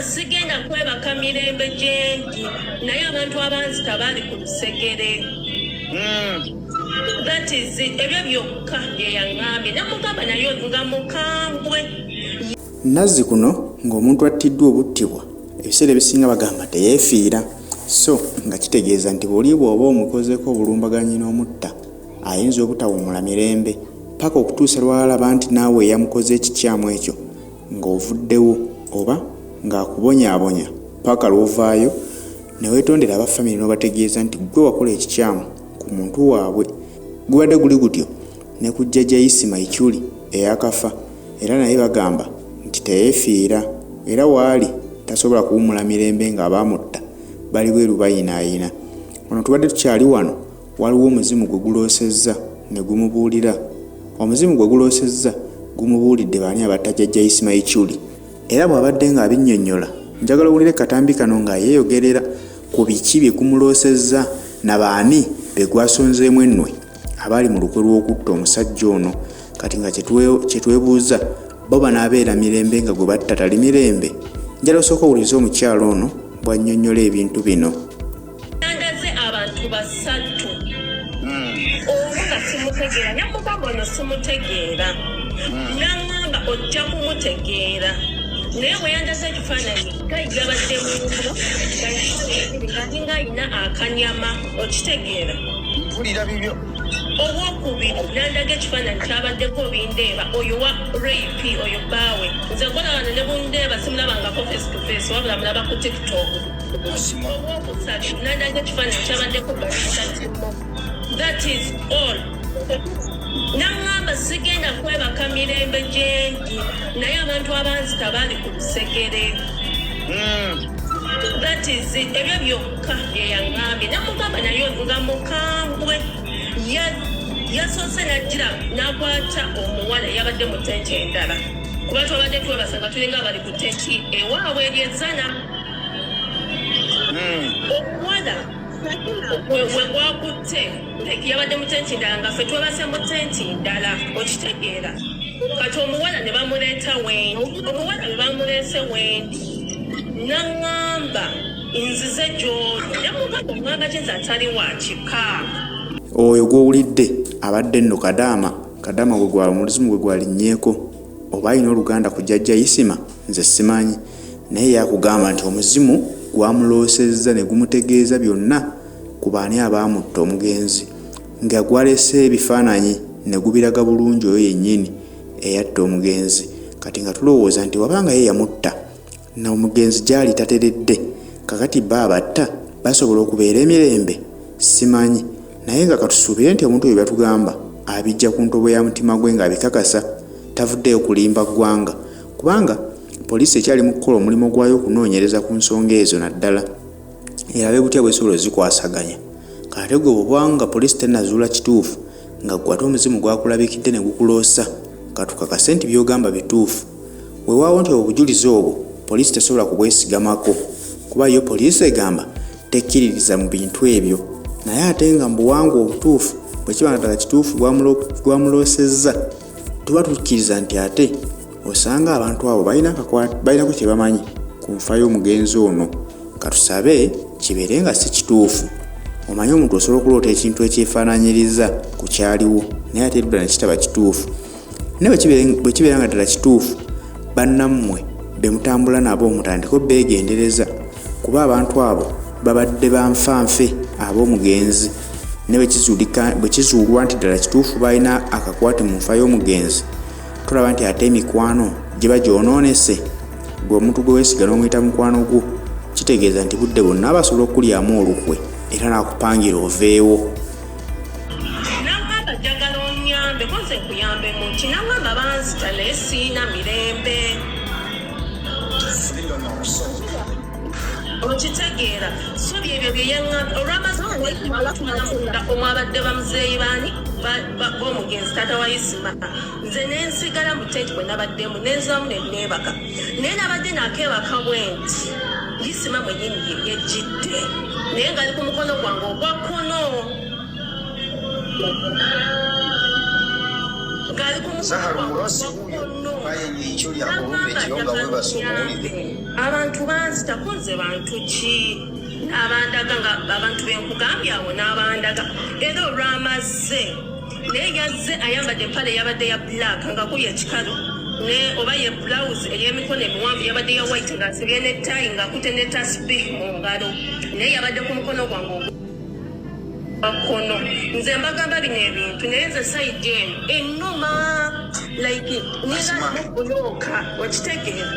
sigenda kwebaka mirembe gyendi naye abantu abanzita bali ku lusegere. That is it. Ebyo byokka bye yaŋŋambye namugamba nayo nga mukambwe. Nazzi kuno ng'omuntu attiddwa obuttibwa ebiseera ebisinga bagamba teyeefiira, so nga kitegeeza nti bw'oli bw'oba omukozeeko obulumbaganyi n'omutta ayinza obutawummula mirembe paka okutuusa lw'alaba nti naawe eyamukoze ekikyamu ekyo ng'ovuddewo oba ng'akubonyaabonya paka lw'ovaayo ne weetondera abafamire n'obategeeza nti gwe wakola ekikyamu ku muntu waabwe. Gubadde guli gutyo ne ku jjajja Isima Ichuli eyakafa, era naye bagamba nti teyeefiira era waali tasobola kuwummula mirembe ng'abaamutta bali bweru bayinaayina. Wano tubadde tukyali wano, waliwo omuzimu gwe guloosezza ne gumubuulira. Omuzimu gwe guloosezza gumubuulidde baani abatta jjajja Isima Ichuli, era bw'abadde ng'abinnyonnyola njagala owulire katambi kano nga yeeyogerera ku biki bye gumuloosezza na baani be gwasonzeemu ennwe abaali mu lukwe lw'okutta omusajja ono. Kati nga kye twebuuza, bo banaabeera mirembe nga gwe batta tali mirembe? Njala osooka owuliriza omukyalo ono bw'annyonnyola ebintu bino. Nandaze abantu basatu omu nga simutegeera, namugamba ono simutegeera, naŋŋamba ojja kumutegeera, naye bwe yandaze ekifaananyi gayigabadde mungo nga alina akanyama, okitegeera? Mpulira bibyo. Owokubiri nandaga ekifaananyi kyabaddeko bindeeba oyo wa rape oyo bbaawe, nze kola wano ne bundeeba simulabangako face to face wabula mulaba ku TikTok. Owokusatu nandaga ekifaananyi kyabaddeko balitatimo. That is all. Naŋŋamba sigenda kwebaka mirembe gyendi naye abantu abanzita bali ku lusegere. That is it. Ebyo byokka bye yaŋŋambye namugamba nayo nga mukambwe. Yasoose n'ajjira n'akwata omuwala yabadde mu tenti endala, kuba twabadde twebasanga tulinga bali ku tenti ewaabwe eryezana. Omuwala we gwakutte yabadde mu tenti ndala nga ffe twebase mu tenti ndala, okitegeera? Kati omuwala ne bamuleeta wendi, omuwala we bamuleese wendi naŋŋamba nzize gy'oli, namugamba omwanga kyenze atali wa kika. Oyo gw'owulidde abadde nno Kadaama gwe gwali omuzimu gwe gwalinnyeeko, oba alina oluganda ku jjajja Isima nze simanyi, naye yakugamba nti omuzimu gwamuloosezza ne gumutegeeza byonna ku baani abaamutta omugenzi, nga gwalese ebifaananyi ne gubiraga bulungi oyo yennyini eyatta omugenzi. Kati nga tulowooza nti wabanga ye yamutta na omugenzi gyali tateredde, kakati bba abatta basobola okubeera emirembe? Simanyi, naye nga katusuubire nti omuntu oyo batugamba abijja ku ntobo ya mutima gwe ng'abikakasa, tavuddeyo kulimba ggwanga, kubanga poliisi ekyali mu kukola omulimu gwayo okunoonyereza ku nsonga ezo naddala erabe butya bwesobola zikwasaganya. Kate gwe bw'obanga poliisi tennazuula kituufu nga gwe ate omuzimu gwakulabikidde ne gukuloosa, katukakase nti by'ogamba bituufu. Weewaawo nti obujulizi obwo poliisi tesobola kubwesigamako, kuba yo poliisi egamba tekkiririza mu bintu ebyo, naye ate nga mu buwangwa obutuufu bwe kiba nga ddala kituufu gwamuloosezza, tuba tukkiriza nti ate osanga abantu abo balinako kye bamanyi ku nfa y'omugenzi ono. Katusabe kibeere nga si kituufu. Omanyi omuntu osobola okuloota ekintu ekyefaananyiriza ku kyaliwo naye ate ddala ne kitaba kituufu. Naye bwe kibeera nga ddala kituufu, bannammwe be mutambula nabo mutandika obbeegendereza, kuba abantu abo babadde banfanfe ab'omugenzi, ne bwe kizuulwa nti ddala kituufu balina akakwate mu nfa y'omugenzi, tulaba nti ate emikwano giba gyonoonese. Gwe omuntu gwe weesiga n'omuyita mukwano gwo, kitegeeza nti budde bonna basobola okulyamu olukwe era n'akupangira oveewo. Naŋŋamba njagala onnyambe koze nkuyambe mu ki, naŋŋamba banzita naye siina mirembe. Okitegeera? So byebyo bye yaŋŋambye olw'amazima omwabadde bamuzeeyi baani b'omugenzi taata wa Isima, nze nensigala mu tenti bwe nabaddemu nenzaamu ne neebaka, naye nabadde nakeebaka bwe nti Isima mwennyini yejjidde naye ngali ku mukono gwange ogwa kkono, ngali ku mukono gwange ogwa kkono. ekyo lyakulumba ekiyonga webasomulire abantu banzitako nze bantu ki n'abandaga nga abantu benkugambye awo n'abandaga era olwamaze naye yazze ayambadde empale yabadde ya black nga kuli ekikalu ne oba ye blouse ey'emikono emiwanvu yabadde ya white ng'asibye nettayi ng'akutte ne tasbih mu ngalo naye yabadde ku mukono gwange ogwakono nze mbagamba bino ebintu naye nze sayidi eno ennuma like niga nokulooka wakitegeera